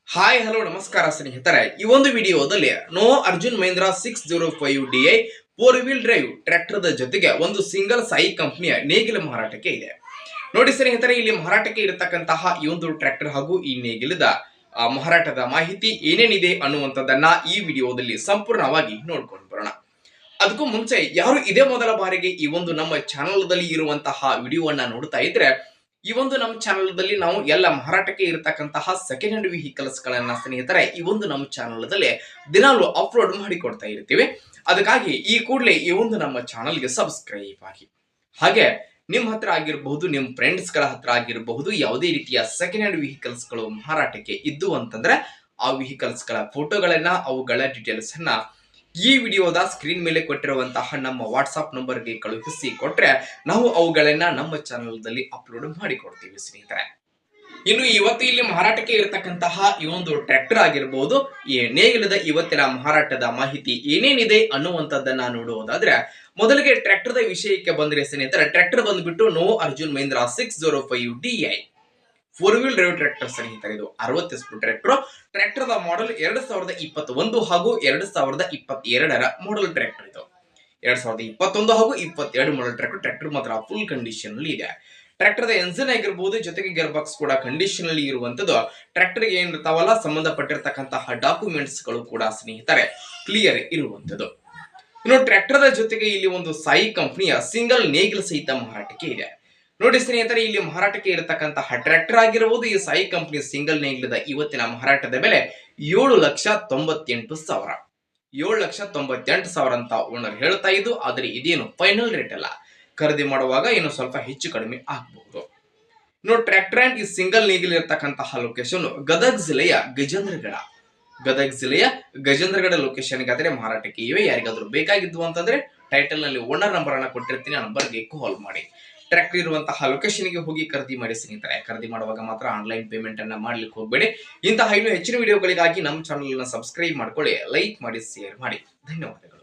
Hi hello ನಮಸ್ಕಾರ ಸ್ನೇಹಿತರೆ, ಈ ಒಂದು ವಿಡಿಯೋದಲ್ಲಿ ನೋ Arjun Mahindra 605DI 4 wheel drive tractor ಜೊತೆಗೆ ಒಂದು ಸಿಂಗಲ್ ಸಾಯಿ ಕಂಪನಿಯ ನೇಗಿಲ ಮಾರಾಟಕ್ಕೆ ಇದೆ. ನೋಡಿ ಸ್ನೇಹಿತರೆ, ಇಲ್ಲಿ ಮಾರಾಟಕ್ಕೆ ಇರತಕ್ಕಂತಹ ಈ ಒಂದು ಟ್ರ್ಯಾಕ್ಟರ್ ಹಾಗೂ ಈ ನೇಗಿಲದ ಮಾರಾಟದ ಮಾಹಿತಿ ಏನೇನಿದೆ ಅನ್ನುವಂಥದ್ದನ್ನ ಈ ವಿಡಿಯೋದಲ್ಲಿ ಸಂಪೂರ್ಣವಾಗಿ ನೋಡ್ಕೊಂಡು ಬರೋಣ. ಅದಕ್ಕೂ ಮುಂಚೆ ಯಾರು ಇದೇ ಮೊದಲ ಬಾರಿಗೆ ಈ ಒಂದು ನಮ್ಮ ಚಾನಲ್ದಲ್ಲಿ ಇರುವಂತಹ ವಿಡಿಯೋವನ್ನ ನೋಡ್ತಾ ಇದ್ರೆ, ಈ ಒಂದು ನಮ್ಮ ಚಾನಲ್ದಲ್ಲಿ ನಾವು ಎಲ್ಲ ಮಾರಾಟಕ್ಕೆ ಇರತಕ್ಕಂತಹ ಸೆಕೆಂಡ್ ಹ್ಯಾಂಡ್ ವೆಹಿಕಲ್ಸ್ ಗಳನ್ನ ಸ್ನೇಹಿತರೆ ಈ ಒಂದು ನಮ್ಮ ಚಾನಲ್ದಲ್ಲಿ ದಿನಾಲು ಅಪ್ಲೋಡ್ ಮಾಡಿಕೊಡ್ತಾ ಇರ್ತೀವಿ. ಅದಕ್ಕಾಗಿ ಈ ಕೂಡಲೇ ಈ ಒಂದು ನಮ್ಮ ಚಾನಲ್ಗೆ ಸಬ್ಸ್ಕ್ರೈಬ್ ಆಗಿ. ಹಾಗೆ ನಿಮ್ಮ ಹತ್ರ ಆಗಿರಬಹುದು, ನಿಮ್ಮ ಫ್ರೆಂಡ್ಸ್ ಗಳ ಹತ್ರ ಆಗಿರಬಹುದು, ಯಾವುದೇ ರೀತಿಯ ಸೆಕೆಂಡ್ ಹ್ಯಾಂಡ್ ವೆಹಿಕಲ್ಸ್ ಗಳು ಮಾರಾಟಕ್ಕೆ ಇದ್ದು ಅಂತಂದ್ರೆ ಆ ವೆಹಿಕಲ್ಸ್ ಗಳ ಫೋಟೋಗಳನ್ನ, ಅವುಗಳ ಡೀಟೇಲ್ಸ್ ಅನ್ನ ಈ ವಿಡಿಯೋದ ಸ್ಕ್ರೀನ್ ಮೇಲೆ ಕೊಟ್ಟಿರುವಂತಹ ನಮ್ಮ ವಾಟ್ಸ್ಆಪ್ ನಂಬರ್ಗೆ ಕಳುಹಿಸಿ ಕೊಟ್ರೆ ನಾವು ಅವುಗಳನ್ನ ನಮ್ಮ ಚಾನಲ್ದಲ್ಲಿ ಅಪ್ಲೋಡ್ ಮಾಡಿಕೊಡ್ತೀವಿ ಸ್ನೇಹಿತರೆ. ಇನ್ನು ಇವತ್ತು ಇಲ್ಲಿ ಮಾರಾಟಕ್ಕೆ ಇರತಕ್ಕಂತಹ ಈ ಒಂದು ಟ್ರ್ಯಾಕ್ಟರ್ ಆಗಿರಬಹುದು, ಈ ನೇಗಿಲದ ಇವತ್ತಿನ ಮಾರಾಟದ ಮಾಹಿತಿ ಏನೇನಿದೆ ಅನ್ನುವಂಥದ್ದನ್ನ ನೋಡುವುದಾದ್ರೆ, ಮೊದಲಿಗೆ ಟ್ರ್ಯಾಕ್ಟರ್ದ ವಿಷಯಕ್ಕೆ ಬಂದ್ರೆ ಸ್ನೇಹಿತರೆ, ಟ್ರ್ಯಾಕ್ಟರ್ ಬಂದ್ಬಿಟ್ಟು ನೋ Arjun Mahindra 605DI 4 wheel drive tractor ಸ್ನೇಹಿತರೆ. ಇದು 60 HP ಟ್ರ್ಯಾಕ್ಟರ್ ದ ಮಾಡೆಲ್ 2021 ಹಾಗೂ 2022 ಮಾಡೆಲ್ ಟ್ರ್ಯಾಕ್ಟರ್. ಇದು 2021 ಹಾಗೂ 22 ಮಾಡೆಲ್ ಟ್ರ್ಯಾಕ್ಟರ್ ಮಾತ್ರ ಫುಲ್ ಕಂಡೀಷನ್ ಅಲ್ಲಿ ಇದೆ. ಟ್ರ್ಯಾಕ್ಟರ್ ದ ಎಂಜಿನ್ ಆಗಿರಬಹುದು, ಜೊತೆಗೆ ಗೇರ್ ಬಾಕ್ಸ್ ಕೂಡ ಕಂಡೀಷನ್ ಅಲ್ಲಿ ಇರುವಂತದ್ದು. ಟ್ರ್ಯಾಕ್ಟರ್ ಗೆ ಏನಿರ್ತಾವಲ್ಲ ಸಂಬಂಧಪಟ್ಟಿರ್ತಕ್ಕಂತಹ ಡಾಕ್ಯುಮೆಂಟ್ಸ್ ಗಳು ಕೂಡ ಸ್ನೇಹಿತರೆ ಕ್ಲಿಯರ್ ಇರುವಂತದ್ದು. ಇನ್ನು ಟ್ರ್ಯಾಕ್ಟರ್ ದ ಜೊತೆಗೆ ಇಲ್ಲಿ ಒಂದು ಸಾಯಿ ಕಂಪನಿಯ ಸಿಂಗಲ್ ನೇಗಿಲ ಸಹಿತ ಮಾರಾಟಕ್ಕೆ ಇದೆ. ನೋಡಿ ಸ್ನೇಹಿತರೆ, ಇಲ್ಲಿ ಮಾರಾಟಕ್ಕೆ ಇರತಕ್ಕಂತಹ ಟ್ರ್ಯಾಕ್ಟರ್ ಆಗಿರಬಹುದು, ಈ ಸಾಯಿ ಕಂಪನಿ ಸಿಂಗಲ್ ನೇಗಿಲದ ಇವತ್ತಿನ ಮಾರಾಟದ ಬೆಲೆ 7,98,000 7,98,000 ಅಂತ ಓನರ್ ಹೇಳ್ತಾ ಇದ್ದು. ಆದರೆ ಇದೇನು ಫೈನಲ್ ರೇಟ್ ಅಲ್ಲ, ಖರೀದಿ ಮಾಡುವಾಗ ಏನು ಸ್ವಲ್ಪ ಹೆಚ್ಚು ಕಡಿಮೆ ಆಗಬಹುದು. ಇನ್ನು ಟ್ರ್ಯಾಕ್ಟರ್ ಅಂಡ್ ಈ ಸಿಂಗಲ್ ನೇಗಿಲ್ ಇರತಕ್ಕಂತಹ ಲೊಕೇಶನ್ ಗದಗ್ ಜಿಲ್ಲೆಯ ಗಜೇಂದ್ರಗಡ ಲೊಕೇಶನ್ ಗಾದ್ರೆ ಮಾರಾಟಕ್ಕೆ ಇವೆ. ಯಾರಿಗಾದ್ರೂ ಬೇಕಾಗಿದ್ದು ಅಂತಂದ್ರೆ ಟೈಟಲ್ ನಲ್ಲಿ ಓನರ್ ನಂಬರ್ ಅನ್ನ ಕೊಟ್ಟಿರ್ತೀನಿ, ಆ ನಂಬರ್ಗೆ ಕಾಲ್ ಮಾಡಿ. ಟ್ರ್ಯಾಕ್ಟರ್ ಇರುವಂತಹ ಲೊಕೇಶನ್ ಗೆ ಹೋಗಿ ಖರೀದಿ ಮಾಡಿ ಸ್ನೇಹಿತರೆ. ಖರೀದಿ ಮಾಡುವಾಗ ಮಾತ್ರ ಆನ್ಲೈನ್ ಪೇಮೆಂಟ್ ಅನ್ನ ಮಾಡ್ಲಿಕ್ಕೆ ಹೋಗಬೇಡಿ. ಇಂತಹ ಇನ್ನೂ ಹೆಚ್ಚಿನ ವಿಡಿಯೋಗಳಿಗಾಗಿ ನಮ್ಮ ಚಾನಲ್ ಅನ್ನ ಸಬ್ಸ್ಕ್ರೈಬ್ ಮಾಡ್ಕೊಳ್ಳಿ, ಲೈಕ್ ಮಾಡಿ, ಶೇರ್ ಮಾಡಿ. ಧನ್ಯವಾದಗಳು.